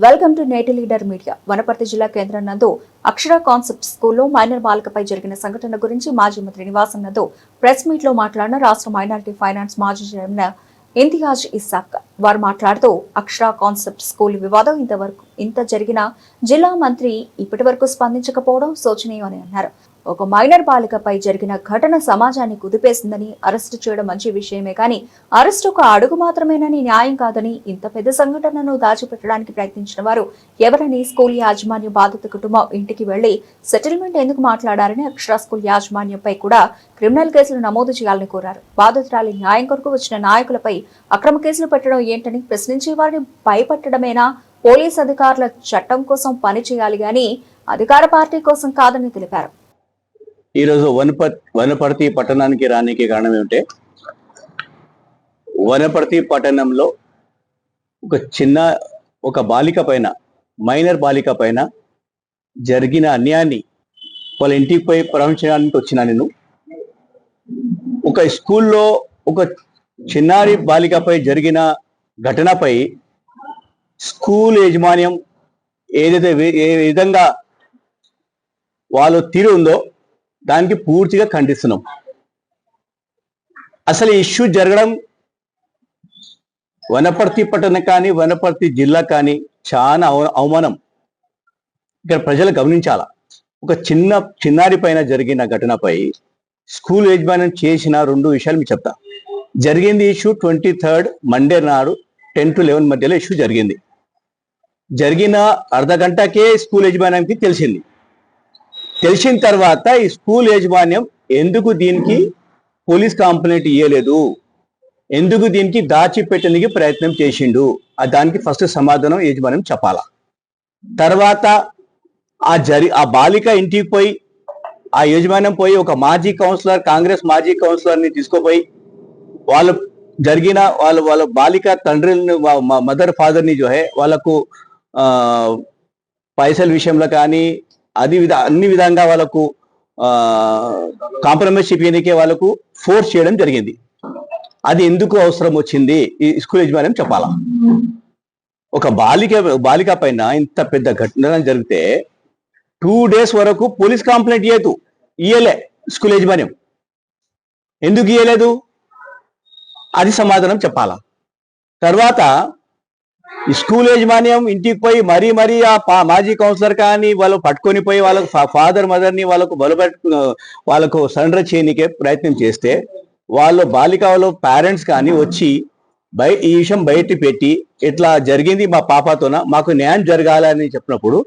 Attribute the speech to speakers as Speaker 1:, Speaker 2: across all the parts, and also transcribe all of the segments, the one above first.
Speaker 1: Welcome to నేటి leader media. Wanaparthy జిల్లా కేంద్రం నందు అక్షర కాన్సెప్ట్ స్కూల్లో మైనర్ బాలికపై జరిగిన సంఘటన గురించి మాజీ మంత్రి నివాసం నందు ప్రెస్ మీట్ లో మాట్లాడిన రాష్ట్ర మైనారిటీ ఫైనాన్స్ మాజీ చైర్మన్ ఇంతియాజ్ ఇస్సాక్. వారు మాట్లాడుతూ అక్షర కాన్సెప్ట్ స్కూల్ వివాదం ఇంత జరిగిన జిల్లా మంత్రి ఇప్పటి వరకు స్పందించకపోవడం శోచనీయమని అన్నారు. ఒక మైనర్ బాలికపై జరిగిన ఘటన సమాజాన్ని కుదిపేసిందని, అరెస్టు చేయడం మంచి విషయమే కానీ అరెస్టు ఒక అడుగు మాత్రమేనని, న్యాయం కాదని, ఇంత పెద్ద సంఘటనను దాచిపెట్టడానికి ప్రయత్నించిన వారు ఎవరని స్కూల్ యాజమాన్యం బాధిత కుటుంబం ఇంటికి వెళ్లి సెటిల్మెంట్ ఎందుకు మాట్లాడారని అక్షర స్కూల్ యాజమాన్యంపై కూడా క్రిమినల్ కేసులు నమోదు చేయాలని కోరారు. బాధితురాలి న్యాయం కొరకు వచ్చిన నాయకులపై అక్రమ కేసులు పెట్టడం ఏంటని ప్రశ్నించే వారిని భయపెట్టడమేనా? పోలీస్ అధికారుల చట్టం కోసం పని చేయాలి గాని అధికార పార్టీ కోసం కాదని తెలిపారు.
Speaker 2: ఈరోజు వనపర్తి పట్టణానికి రానికి కారణం ఏమిటంటే, వనపర్తి పట్టణంలో ఒక బాలిక పైన, మైనర్ బాలిక పైన జరిగిన అన్యాయాన్ని వాళ్ళ ఇంటికి పోయి పరామర్శించడానికి వచ్చిన నేను ఒక స్కూల్లో ఒక చిన్నారి బాలికపై జరిగిన ఘటనపై స్కూల్ యాజమాన్యం ఏదైతే ఏ విధంగా వాళ్ళు తీరు ఉందో దానికి పూర్తిగా ఖండిస్తున్నాం. అసలు ఈ ఇష్యూ జరగడం వనపర్తి పట్టణం కానీ వనపర్తి జిల్లా కానీ చాలా అవమానం. ఇక్కడ ప్రజలు గమనించాల. ఒక చిన్నారి పైన జరిగిన ఘటనపై స్కూల్ యాజమాన్యం చేసిన 2 విషయాలు మీకు చెప్తా. జరిగింది ఇష్యూ 23rd మండే నాడు 10 to 11 మధ్యలో ఇష్యూ జరిగింది. జరిగిన అర్ధ గంటకే స్కూల్ యాజమాన్యానికి తెలిసిన తర్వాత ఈ స్కూల్ యాజమాన్యం ఎందుకు దీనికి పోలీస్ కంప్లైంట్ ఇవ్వలేదు, ఎందుకు దీనికి దాచిపెట్టడానికి ప్రయత్నం చేసిండు, దానికి ఫస్ట్ సమాధానం యాజమాన్యం చెప్పాలా. తర్వాత ఆ బాలిక ఇంటికి పోయి ఆ యాజమాన్యం పోయి ఒక మాజీ కౌన్సిలర్, కాంగ్రెస్ మాజీ కౌన్సిలర్ని తీసుకుపోయి వాళ్ళ బాలిక తండ్రిని, మదర్ ఫాదర్ని వాళ్ళకు పైసల విషయంలో కానీ అన్ని విధంగా వాళ్ళకు కాంప్రమైజ్ చేయడానికే వాళ్ళకు ఫోర్స్ చేయడం జరిగింది. అది ఎందుకు అవసరం వచ్చింది ఈ స్కూల్ యాజమాన్యం చెప్పాలా. ఒక బాలిక పైన ఇంత పెద్ద ఘటన జరిగితే 2 days వరకు పోలీస్ కంప్లైంట్ ఇయ్యలే స్కూల్ యాజమాన్యం. ఎందుకు ఇయ్యలేదు? అది సమాధానం చెప్పాలా. తర్వాత ఈ స్కూల్ యాజమాన్యం ఇంటికి పోయి మరీ ఆ మాజీ కౌన్సిలర్ కానీ వాళ్ళు పట్టుకొని పోయి వాళ్ళకు ఫాదర్ మదర్ని వాళ్ళకు సరెండర్ చేయనికే ప్రయత్నం చేస్తే వాళ్ళ పేరెంట్స్ కానీ వచ్చి ఈ విషయం బయట పెట్టి ఇట్లా జరిగింది మా పాపతోన, మాకు న్యాయం జరగాలని చెప్పినప్పుడు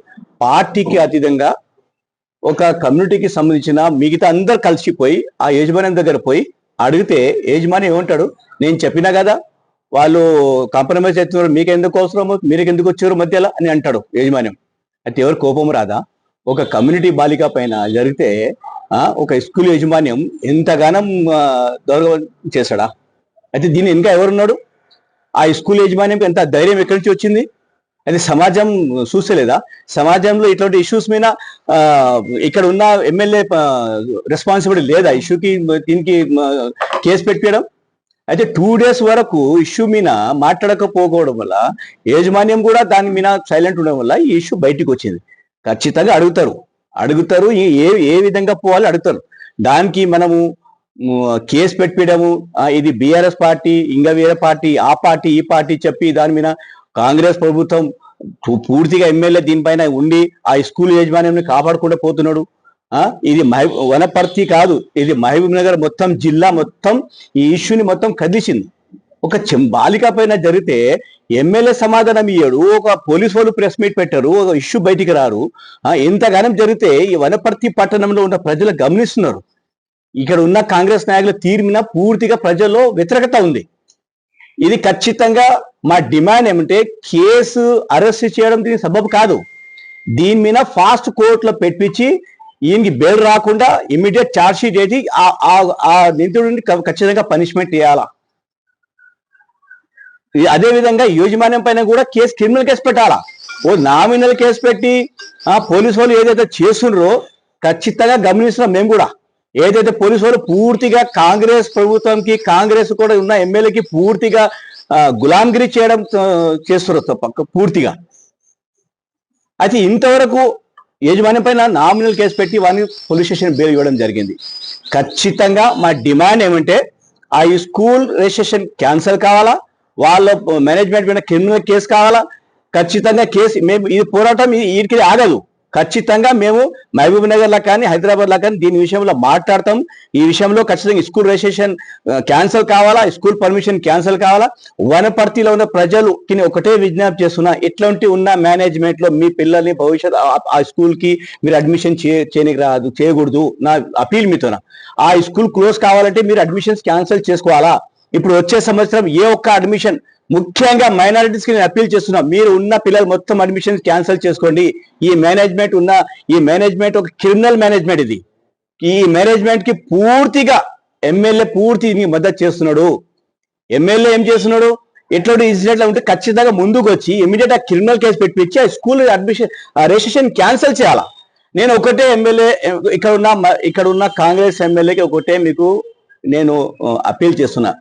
Speaker 2: పార్టీకి అతీతంగా ఒక కమ్యూనిటీకి సంబంధించిన మిగతా అందరు కలిసిపోయి ఆ యాజమాన్యం దగ్గర పోయి అడిగితే యాజమాన్యం ఏమంటాడు, నేను చెప్పినా కదా వాళ్ళు కాంప్రమైజ్ అవుతున్నారు, మీకెందుకు అవసరమో, మీరు ఎందుకు వచ్చారు మధ్యలో అని అంటాడు యాజమాన్యం. అయితే ఎవరు కోపం రాదా? ఒక కమ్యూనిటీ బాలిక పైన జరిగితే ఒక స్కూల్ యాజమాన్యం ఎంతగానం దౌర్గం చేశాడా? అయితే దీన్ని ఇంకా ఎవరున్నాడు? ఆ స్కూల్ యాజమాన్యం ఎంత ధైర్యం ఎక్కడి నుంచి వచ్చింది? అది సమాజం చూసలేదా? సమాజంలో ఇట్లాంటి ఇష్యూస్ మీద ఇక్కడ ఉన్న ఎమ్మెల్యే రెస్పాన్సిబిలిటీ లేదా ఇష్యూకి, దీనికి కేసు పెట్టడం? అయితే 2 days వరకు ఇష్యూ మీద మాట్లాడకపోవడం వల్ల యాజమాన్యం కూడా దాని మీద సైలెంట్ ఉండడం వల్ల ఈ ఇష్యూ బయటికి వచ్చింది. ఖచ్చితంగా అడుగుతారు ఏ విధంగా పోవాలి అడుగుతారు. దానికి మనము కేసు పెట్టడము, ఇది బీఆర్ఎస్ పార్టీ, ఇంకా వేరే పార్టీ, ఆ పార్టీ ఈ పార్టీ చెప్పి దాని మీద కాంగ్రెస్ ప్రభుత్వం పూర్తిగా ఎమ్మెల్యే దీనిపైన ఉండి ఆ స్కూల్ యాజమాన్యాన్ని కాపాడకుండా పోతున్నాడు. ఇది వనపర్తి కాదు, ఇది మహబూబ్ నగర్ మొత్తం జిల్లా మొత్తం ఈ ఇష్యూని మొత్తం కదిలిసింది. ఒక బాలిక పైన జరిగితే ఎమ్మెల్యే సమాధానం ఇయ్యాడు, ఒక పోలీసు వాళ్ళు ప్రెస్ మీట్ పెట్టారు, ఒక ఇష్యూ బయటికి రారు. ఎంతగానం జరిగితే ఈ వనపర్తి పట్టణంలో ఉన్న ప్రజలు గమనిస్తున్నారు. ఇక్కడ ఉన్న కాంగ్రెస్ నాయకుల తీరు మీద పూర్తిగా ప్రజల్లో వ్యతిరేకత ఉంది. ఇది ఖచ్చితంగా మా డిమాండ్ ఏమంటే, కేసు అరెస్ట్ చేయడం దీనికి సబబు కాదు. దీని మీద ఫాస్ట్ కోర్టులో పెట్టించి ఈయనకి బెయిల్ రాకుండా ఇమ్మీడియట్ ఛార్జ్ షీట్ వేసి ఆ నిందితుడిని ఖచ్చితంగా పనిష్మెంట్ చేయాలా. అదేవిధంగా యాజమాన్యం పైన కూడా క్రిమినల్ కేసు పెట్టాలా. నామినల్ కేసు పెట్టి పోలీసు వాళ్ళు ఏదైతే చేస్తున్నారో ఖచ్చితంగా గమనిస్తున్నాం మేము కూడా. ఏదైతే పోలీసు వాళ్ళు పూర్తిగా కాంగ్రెస్ ప్రభుత్వంకి, కాంగ్రెస్ కూడా ఉన్న ఎమ్మెల్యేకి పూర్తిగా గులాంగిరి చేయడం చేస్తున్నారు పూర్తిగా. అయితే ఇంతవరకు యజమాని పైన నామినల్ కేసు పెట్టి వారిని పోలీస్ స్టేషన్ బెయిల్ ఇవ్వడం జరిగింది. ఖచ్చితంగా మా డిమాండ్ ఏమంటే ఆ ఈ స్కూల్ రిజిస్ట్రేషన్ క్యాన్సిల్ కావాలా, వాళ్ళ మేనేజ్మెంట్ పైన క్రిమినల్ కేసు కావాలా. ఖచ్చితంగా కేసు మేము ఈ పోరాటం వీటికి ఆగదు. ఖచ్చితంగా మేము మహబూబ్ నగర్ లా కానీ హైదరాబాద్ లా కానీ దీని విషయంలో మాట్లాడతాం. ఈ విషయంలో ఖచ్చితంగా స్కూల్ రిజిస్ట్రేషన్ క్యాన్సిల్ కావాలా, స్కూల్ పర్మిషన్ క్యాన్సిల్ కావాలా. వనపర్తిలో ఉన్న ప్రజలుకి ఒకటే విజ్ఞప్తి చేస్తున్నా, ఎట్లాంటి ఉన్న మేనేజ్మెంట్ లో మీ పిల్లల్ని భవిష్యత్ ఆ స్కూల్ కి మీరు అడ్మిషన్ చేయకూడదు. నా అపీల్ మీతోన ఆ స్కూల్ క్లోజ్ కావాలంటే మీరు అడ్మిషన్స్ క్యాన్సిల్ చేసుకోవాలా. ఇప్పుడు వచ్చే సంవత్సరం ఏ ఒక్క అడ్మిషన్, ముఖ్యంగా మైనారిటీస్ కి నేను అప్పీల్ చేస్తున్నా, మీరు ఉన్న పిల్లలు మొత్తం అడ్మిషన్స్ క్యాన్సిల్ చేసుకోండి. ఈ మేనేజ్మెంట్ ఒక క్రిమినల్ మేనేజ్మెంట్. ఇది ఈ మేనేజ్మెంట్ కి పూర్తిగా ఎమ్మెల్యే పూర్తి మద్దతు చేస్తున్నాడు. ఎమ్మెల్యే ఏం చేస్తున్నాడు, ఎట్లాంటి ఇన్సిడెంట్లు ఉంటే ఖచ్చితంగా ముందుకు వచ్చి ఇమీడియట్ ఆ క్రిమినల్ కేసు పెట్టించి ఆ స్కూల్ అడ్మిషన్ రిజిస్ట్రేషన్ క్యాన్సిల్ చేయాలా. నేను ఒకటే ఎమ్మెల్యే ఇక్కడ ఉన్న కాంగ్రెస్ ఎమ్మెల్యేకి ఒకటే మీకు నేను అప్పీల్ చేస్తున్నా,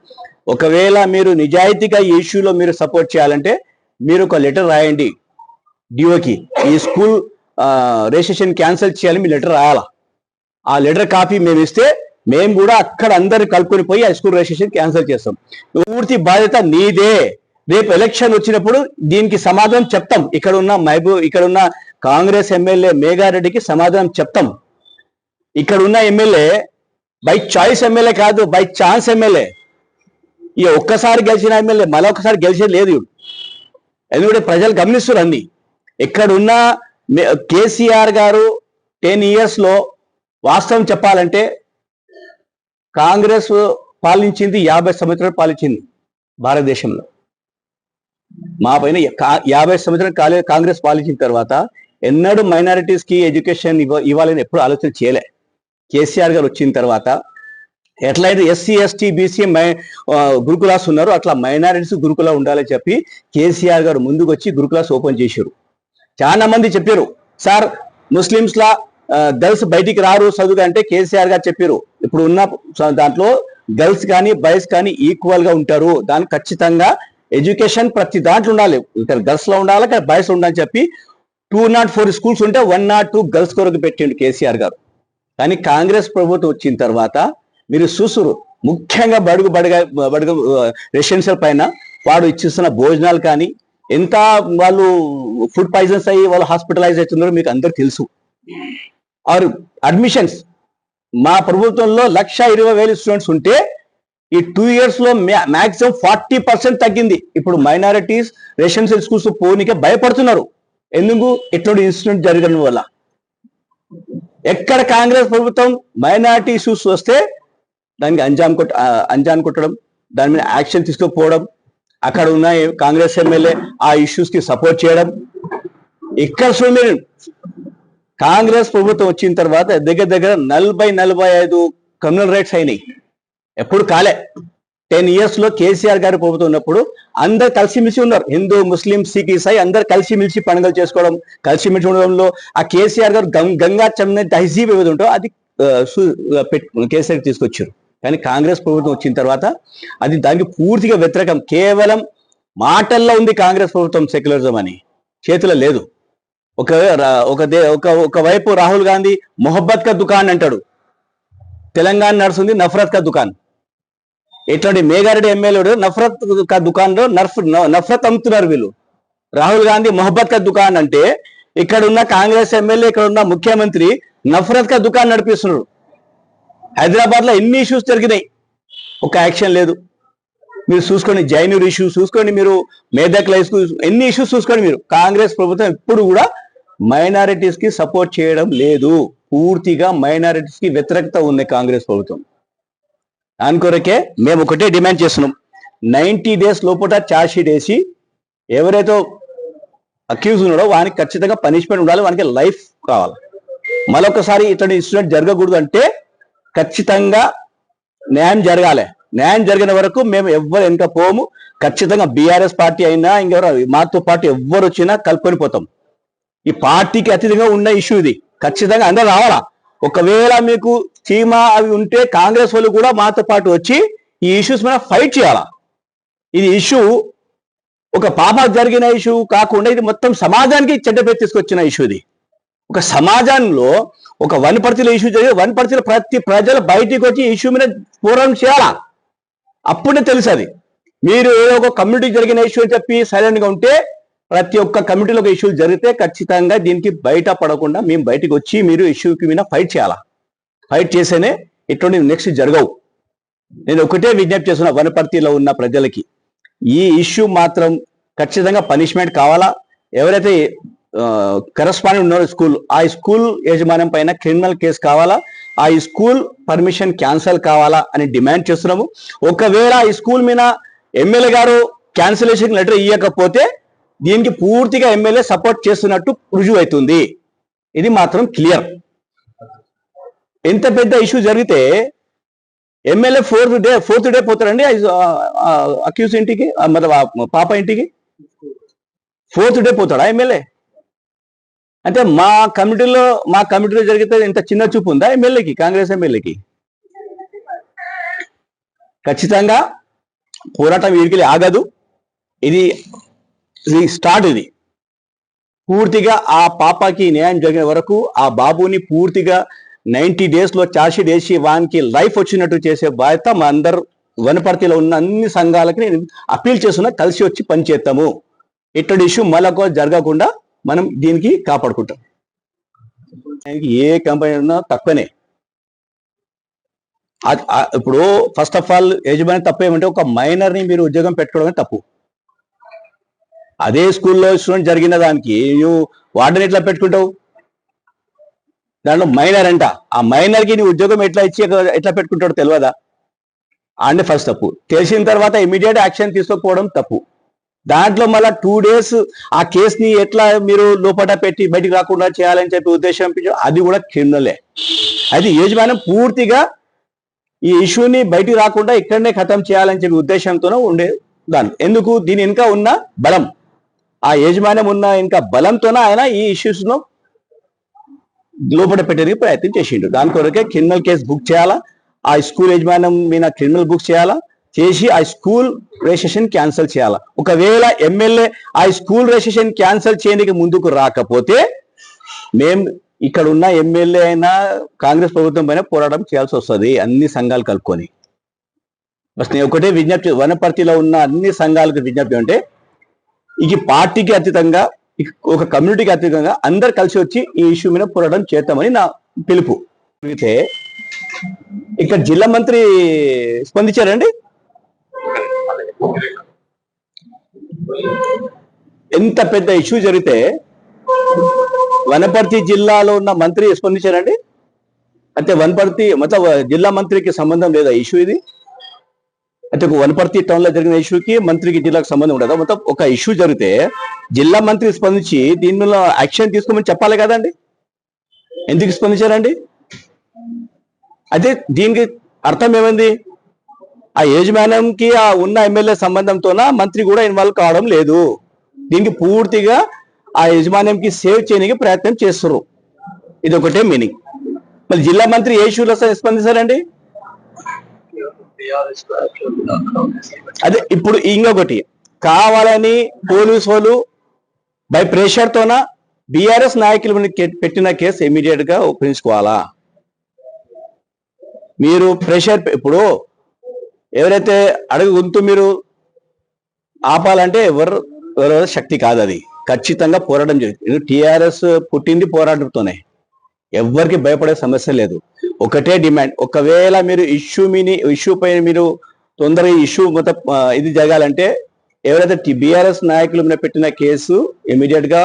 Speaker 2: ఒకవేళ మీరు నిజాయితీగా ఈ ఇష్యూలో మీరు సపోర్ట్ చేయాలంటే మీరు ఒక లెటర్ రాయండి డిఓకి, ఈ స్కూల్ రిజిస్ట్రేషన్ క్యాన్సిల్ చేయాలని మీ లెటర్ రాయాలా. ఆ లెటర్ కాపీ మేము ఇస్తే మేము కూడా అక్కడ అందరు కలుపుకొని పోయి ఆ స్కూల్ రిజిస్ట్రేషన్ క్యాన్సిల్ చేస్తాం. పూర్తి బాధ్యత నీదే. రేపు ఎలక్షన్ వచ్చినప్పుడు దీనికి సమాధానం చెప్తాం. ఇక్కడున్న కాంగ్రెస్ ఎమ్మెల్యే మేఘారెడ్డికి సమాధానం చెప్తాం. ఇక్కడున్న ఎమ్మెల్యే బై చాయిస్ ఎమ్మెల్యే కాదు, బై ఛాన్స్ ఎమ్మెల్యే. ఈ ఒక్కసారి గెలిచిన ఎమ్మెల్యే మరొకసారి గెలిచేది లేదు. ఎందుకంటే ప్రజలు గమనిస్తున్నారు అన్ని. ఇక్కడున్న కేసీఆర్ గారు 10 years లో వాస్తవం చెప్పాలంటే కాంగ్రెస్ పాలించింది 50 సంవత్సరాలు పాలించింది భారతదేశంలో. మా పైన 50 సంవత్సరాలు కాంగ్రెస్ పాలించిన తర్వాత ఎన్నడూ మైనారిటీస్ కి ఎడ్యుకేషన్ ఇవ్వాలని ఎప్పుడు ఆలోచన చేయలే. కేసీఆర్ గారు వచ్చిన తర్వాత ఎట్లయితే ఎస్సీ ఎస్టీ బీసీ గురుకులాస్ ఉన్నారు, అట్లా మైనారిటీస్ గురుకులా ఉండాలని చెప్పి కేసీఆర్ గారు ముందుకు వచ్చి గురుకులాస్ ఓపెన్ చేశారు. చాలా మంది చెప్పారు, సార్ ముస్లిమ్స్ లా గర్ల్స్ బయటికి రారు చదువు అంటే కేసీఆర్ గారు చెప్పారు. ఇప్పుడు ఉన్న దాంట్లో గర్ల్స్ కానీ బాయ్స్ కానీ ఈక్వల్ గా ఉంటారు. దానికి ఖచ్చితంగా ఎడ్యుకేషన్ ప్రతి దాంట్లో ఉండాలి. ఇక్కడ గర్ల్స్ లో ఉండాలి, ఇక్కడ బాయ్స్ ఉండాలని చెప్పి 204 schools ఉంటే 102 గర్ల్స్ కొరకు పెట్టిండు కేసీఆర్ గారు. కానీ కాంగ్రెస్ ప్రభుత్వం వచ్చిన తర్వాత మీరు చూసురు, ముఖ్యంగా బడుగు రెసిడెన్షియల్ పైన వాడు ఇచ్చిస్తున్న భోజనాలు కానీ ఎంత వాళ్ళు ఫుడ్ పాయిజన్స్ అయ్యి వాళ్ళు హాస్పిటలైజ్ అవుతున్నారో మీకు అందరు తెలుసు. ఆరు అడ్మిషన్స్ మా ప్రభుత్వంలో 1,20,000 స్టూడెంట్స్ ఉంటే ఈ 2 years లో మాక్సిమం 40% తగ్గింది. ఇప్పుడు మైనారిటీస్ రెసిడెన్షియల్ స్కూల్స్ పోనీకే భయపడుతున్నారు. ఎందుకు? ఇటువంటి ఇన్సిడెంట్ జరగడం వల్ల. ఎక్కడ కాంగ్రెస్ ప్రభుత్వం మైనారిటీ ఇష్యూస్ వస్తే దానికి అంజాన్ కొట్టడం, దాని మీద యాక్షన్ తీసుకోకపోవడం, అక్కడ ఉన్న కాంగ్రెస్ ఎమ్మెల్యే ఆ ఇష్యూస్ కి సపోర్ట్ చేయడం. ఇక్కడ చూడండి, కాంగ్రెస్ ప్రభుత్వం వచ్చిన తర్వాత దగ్గర 40-45 కమ్యూనల్ రైట్స్ అయినాయి. ఎప్పుడు కాలే. 10 years లో కేసీఆర్ గారి ప్రభుత్వం ఉన్నప్పుడు అందరు కలిసిమెలిసి ఉన్నారు. హిందూ, ముస్లిం, సిక్, ఈసాయి అందరు కలిసిమెలిసి పండుగలు చేసుకోవడం, కలిసిమెలిసి ఉండడంలో ఆ కేసీఆర్ గారు గంగా చమ్న తహజీబ్ ఏది ఉంటో అది కేసీఆర్ తీసుకొచ్చారు. కానీ కాంగ్రెస్ ప్రభుత్వం వచ్చిన తర్వాత అది దానికి పూర్తిగా వ్యతిరేకం. కేవలం మాటల్లో ఉంది కాంగ్రెస్ ప్రభుత్వం సెక్యులరిజం అని, చేతిలో లేదు. ఒకవైపు రాహుల్ గాంధీ మొహబ్బత్ కా దుకాన్ అంటాడు, తెలంగాణ నడుస్తుంది నఫరత్ కా దుకాన్. ఇట్లాంటి మేఘారెడ్డి ఎమ్మెల్యేడు నఫరత్ కా దుకాన్ లో నఫరత్ అమ్ముతున్నారు వీళ్ళు. రాహుల్ గాంధీ మొహబ్బత్ కా దుకాన్ అంటే ఇక్కడ ఉన్న కాంగ్రెస్ ఎమ్మెల్యే, ఇక్కడ ఉన్న ముఖ్యమంత్రి నఫరత్ కా దుకాన్ నడిపిస్తున్నారు. హైదరాబాద్ లో ఎన్ని ఇష్యూస్ జరిగినాయి, ఒక యాక్షన్ లేదు. మీరు చూసుకోండి, జైనూర్ ఇష్యూస్ చూసుకోండి, మీరు మేధక్ లైఫ్ ఎన్ని ఇష్యూస్ చూసుకోండి. మీరు కాంగ్రెస్ ప్రభుత్వం ఎప్పుడు కూడా మైనారిటీస్ కి సపోర్ట్ చేయడం లేదు. పూర్తిగా మైనారిటీస్ కి వ్యతిరేకత ఉంది కాంగ్రెస్ ప్రభుత్వం. దాని కొరకే మేము ఒకటే డిమాండ్ చేస్తున్నాం, 90 days లోపల ఛార్జ్ షీట్ వేసి ఎవరైతే అక్యూజ్ ఉన్నాడో వానికి ఖచ్చితంగా పనిష్మెంట్ ఉండాలి, వానికి లైఫ్ కావాలి. మరొకసారి ఇట్లాంటి ఇన్సిడెంట్ జరగకూడదు అంటే ఖచ్చితంగా న్యాయం జరగాలి. న్యాయం జరిగిన వరకు మేము ఎవ్వరు వెనక పోము. ఖచ్చితంగా బీఆర్ఎస్ పార్టీ అయినా ఇంకెవరు మాతో పాటు ఎవ్వరు వచ్చినా కలుపుకొని పోతాం. ఈ పార్టీకి అతీతంగా ఉన్న ఇష్యూ ఇది. ఖచ్చితంగా అందరూ రావాలా. ఒకవేళ మీకు చీమ అవి ఉంటే కాంగ్రెస్ వాళ్ళు కూడా మాతో పాటు వచ్చి ఈ ఇష్యూస్ మీద ఫైట్ చేయాలా. ఇది ఇష్యూ ఒక పాప జరిగిన ఇష్యూ కాకుండా ఇది మొత్తం సమాజానికి చెడ్డ పేరు తీసుకొచ్చిన ఇష్యూ ఇది. ఒక సమాజంలో ఒక వనపర్తిలో ఇష్యూ జరిగి వనపర్తిలో ప్రతి ప్రజలు బయటికి వచ్చి ఇష్యూ మీద పోరాటం చేయాలా, అప్పుడే తెలుసు అది. మీరు ఏదో ఒక కమ్యూనిటీ జరిగిన ఇష్యూ అని చెప్పి సైలెంట్ గా ఉంటే ప్రతి ఒక్క కమ్యూనిటీలో ఒక ఇష్యూ జరిగితే ఖచ్చితంగా దీనికి బయట పడకుండా మేము బయటకు వచ్చి మీరు ఇష్యూకి మీద ఫైట్ చేయాలా. ఫైట్ చేస్తేనే ఇటువంటి నెక్స్ట్ జరగవు. నేను ఒకటే విజ్ఞప్తి చేస్తున్నా వనపర్తిలో ఉన్న ప్రజలకి, ఈ ఇష్యూ మాత్రం ఖచ్చితంగా పనిష్మెంట్ కావాలా. ఎవరైతే కరెస్పాండెంట్ ఉన్నారో స్కూల్, ఆ స్కూల్ యజమానం పైన క్రిమినల్ కేసు కావాలా, ఆ స్కూల్ పర్మిషన్ క్యాన్సల్ కావాలా అని డిమాండ్ చేస్తున్నాము. ఒకవేళ ఈ స్కూల్ మీద ఎమ్మెల్యే గారు క్యాన్సిలేషన్ లెటర్ ఇవ్వకపోతే దీనికి పూర్తిగా ఎమ్మెల్యే సపోర్ట్ చేస్తున్నట్టు రుజువు అవుతుంది. ఇది మాత్రం క్లియర్. ఎంత పెద్ద ఇష్యూ జరిగితే ఎమ్మెల్యే ఫోర్త్ డే పోతారండి అక్యూజ్ ఇంటికి, మరి పాప ఇంటికి ఫోర్త్ డే పోతాడా ఎమ్మెల్యే? అంటే మా కమిటీలో జరిగితే ఇంత చిన్న చూపు ఉందా ఎమ్మెల్యేకి, కాంగ్రెస్ ఎమ్మెల్యేకి? ఖచ్చితంగా పోరాటం వీడికి ఆగదు. ఇది స్టార్ట్. ఇది పూర్తిగా ఆ పాపకి న్యాయం జరిగిన వరకు ఆ బాబుని పూర్తిగా 90 days లో ఛార్జ్షీట్ వేసి వానికి లైఫ్ వచ్చినట్టు చేసే బాధ్యత మా అందరు వనపర్తిలో ఉన్న అన్ని సంఘాలకి నేను అప్పీల్ చేస్తున్నా, కలిసి వచ్చి పనిచేస్తాము. ఇటువంటి ఇష్యూ మళ్ళీ జరగకుండా మనం దీనికి కాపాడుకుంటాం. ఏ కంపెనీ ఉన్నా తక్కువనే. ఇప్పుడు ఫస్ట్ ఆఫ్ ఆల్ యజమాని తప్పు ఏమంటే ఒక మైనర్ని మీరు ఉద్యోగం పెట్టుకోవడమే తప్పు. అదే స్కూల్లో స్టూడెంట్ జరిగిన దానికి నువ్వు వార్డెన్ ఎట్లా పెట్టుకుంటావు? దాంట్లో మైనర్ అంట, ఆ మైనర్కి నీ ఉద్యోగం ఎట్లా ఇచ్చి ఎట్లా పెట్టుకుంటాడో తెలియదా? అంటే ఫస్ట్ తప్పు. తెలిసిన తర్వాత ఇమీడియట్ యాక్షన్ తీసుకోకపోవడం తప్పు. దాంట్లో మళ్ళీ 2 days ఆ కేసుని ఎట్లా మీరు లోపల పెట్టి బయటికి రాకుండా చేయాలని చెప్పి ఉద్దేశం, అది కూడా క్రిమినలే. అయితే యజమానం పూర్తిగా ఈ ఇష్యూని బయటికి రాకుండా ఇక్కడనే ఖతం చేయాలని చెప్పి ఉద్దేశంతోనే ఉండే దాని. ఎందుకు? దీని ఇంకా ఉన్న బలం, ఆ యజమానం ఉన్న ఇంకా బలంతోనే ఆయన ఈ ఇష్యూస్ లో లోపల పెట్టడానికి ప్రయత్నం చేసిండు. దాని కొరకే క్రిమినల్ కేసు బుక్ చేయాలా, ఆ స్కూల్ యజమానం మీద క్రిమినల్ బుక్ చేయాలా, చేసి ఆ స్కూల్ రిజిస్ట్రేషన్ క్యాన్సిల్ చేయాలా. ఒకవేళ ఎమ్మెల్యే ఆ స్కూల్ రిజిస్ట్రేషన్ క్యాన్సిల్ చేయడానికి ముందుకు రాకపోతే మేము ఇక్కడ ఉన్న ఎమ్మెల్యే అయినా కాంగ్రెస్ ప్రభుత్వం పైన పోరాటం చేయాల్సి వస్తుంది, అన్ని సంఘాలు కలుపుకొని. బస్ నేను ఒకటే విజ్ఞప్తి, వనపర్తిలో ఉన్న అన్ని సంఘాలకు విజ్ఞప్తి అంటే ఇది పార్టీకి అతీతంగా, ఒక కమ్యూనిటీకి అతీతంగా అందరు కలిసి వచ్చి ఈ ఇష్యూ మీద పోరాటం చేద్దామని నా పిలుపు. అయితే ఇక్కడ జిల్లా మంత్రి స్పందించారండి. ఎంత పెద్ద ఇష్యూ జరిగితే వనపర్తి జిల్లాలో ఉన్న మంత్రి స్పందించారండి. అంటే వనపర్తి మొత్తం జిల్లా మంత్రికి సంబంధం లేదా ఇష్యూ ఇది? అంటే వనపర్తి టౌన్ లో జరిగిన ఇష్యూకి మంత్రికి జిల్లాకు సంబంధం ఉండదు. మొత్తం ఒక ఇష్యూ జరిగితే జిల్లా మంత్రి స్పందించి దీనిలో యాక్షన్ తీసుకోమని చెప్పాలి కదండి. ఎందుకు స్పందించారండి? అయితే దీనికి అర్థం ఏమైంది? ఆ యజమానంకి ఆ ఉన్న ఎమ్మెల్యే సంబంధంతోన మంత్రి కూడా ఇన్వాల్వ్ కావడం లేదు. దీనికి పూర్తిగా ఆ యజమానంకి సేవ్ చేయడానికి ప్రయత్నం చేస్తారు. ఇది ఒకటే మీనింగ్. మరి జిల్లా మంత్రి ఏ ఇష్యూలో స్పందించారండి? అదే ఇప్పుడు ఇంకొకటి, కావాలని పోలీసు వాళ్ళు బై ప్రెషర్ తోన బీఆర్ఎస్ నాయకులు పెట్టిన కేసు ఇమీడియట్ గా ఒప్పించుకోవాలా. మీరు ప్రెషర్ ఇప్పుడు ఎవరైతే అడుగు గొంతు మీరు ఆపాలంటే ఎవరు శక్తి కాదు. అది ఖచ్చితంగా పోరాటం జరుగుతుంది. టిఆర్ఎస్ పుట్టింది పోరాటంతోనే, ఎవరికి భయపడే సమస్య లేదు. ఒకటే డిమాండ్, ఒకవేళ మీరు ఇష్యూ పైన మీరు తొందరగా ఇష్యూ మొత్తం ఇది జరగాలంటే ఎవరైతే బీఆర్ఎస్ నాయకుల మీద పెట్టిన కేసు ఇమీడియట్ గా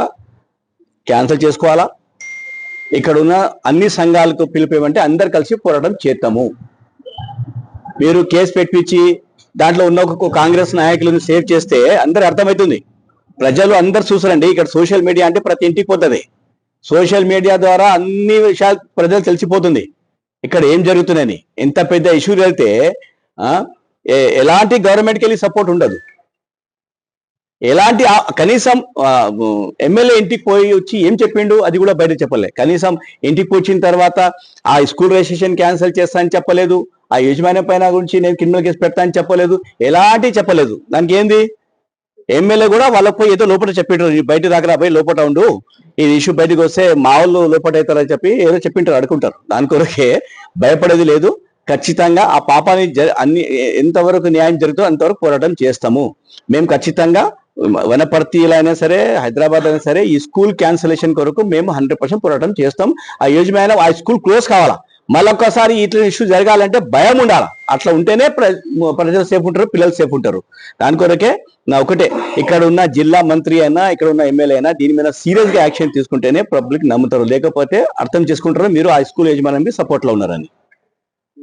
Speaker 2: క్యాన్సిల్ చేసుకోవాలా. ఇక్కడ ఉన్న అన్ని సంఘాలకు పిలిపేమంటే అందరు కలిసి పోరాటం చేద్దాము. మీరు కేసు పెట్టించి దాంట్లో ఉన్న ఒక కాంగ్రెస్ నాయకులను సేవ్ చేస్తే అందరు అర్థమవుతుంది. ప్రజలు అందరు చూసారండి. ఇక్కడ సోషల్ మీడియా అంటే ప్రతి ఇంటికి పోతుంది. సోషల్ మీడియా ద్వారా అన్ని విషయాలు ప్రజలు తెలిసిపోతుంది ఇక్కడ ఏం జరుగుతున్నాయని. ఎంత పెద్ద ఇష్యూ వెళ్తే ఎలాంటి గవర్నమెంట్కి వెళ్ళి సపోర్ట్ ఉండదు. ఎలాంటి కనీసం ఎమ్మెల్యే ఇంటికి పోయి వచ్చి ఏం చెప్పిండు అది కూడా బయట చెప్పలే. కనీసం ఇంటికి వచ్చిన తర్వాత ఆ స్కూల్ రిజిస్ట్రేషన్ క్యాన్సిల్ చేస్తా అని చెప్పలేదు. ఆ యజమాని పైన గురించి నేను క్రిమినల్ కేసు పెడతా అని చెప్పలేదు. ఎలాంటి చెప్పలేదు. దానికి ఏంది ఎమ్మెల్యే కూడా వాళ్ళకి పోయి ఏదో లోపల చెప్పింటారు, బయట దాకా పోయి లోపల ఉండు, ఈ ఇష్యూ బయటకు వస్తే మా వాళ్ళు లోపల అవుతారని చెప్పి ఏదో చెప్పింటారు, అడుకుంటారు. దాని కొరకే భయపడేది లేదు. ఖచ్చితంగా ఆ పాపాన్ని అన్ని ఎంతవరకు న్యాయం జరుగుతుందో అంతవరకు పోరాటం చేస్తాము. మేము ఖచ్చితంగా వనపర్తిలో అయినా సరే, హైదరాబాద్ అయినా సరే, ఈ స్కూల్ క్యాన్సిలేషన్ కొరకు మేము 100% పోరాటం చేస్తాం. ఆ యజమాని ఆ స్కూల్ క్లోజ్ కావాలా. మళ్ళొక్కసారి ఇట్లా ఇష్యూ జరగాలంటే భయం ఉండాలి. అట్లా ఉంటేనే ప్రజలు సేఫ్ ఉంటారు, పిల్లలు సేఫ్ ఉంటారు. దాని కొరకే నా ఒకటే, ఇక్కడ ఉన్న జిల్లా మంత్రి అయినా, ఇక్కడ ఉన్న ఎమ్మెల్యే అయినా దీని మీద సీరియస్ గా యాక్షన్ తీసుకుంటేనే పబ్లిక్ నమ్ముతారు. లేకపోతే అర్థం చేసుకుంటారు మీరు ఆ స్కూల్ యజమానికి సపోర్ట్ లో ఉన్నారని.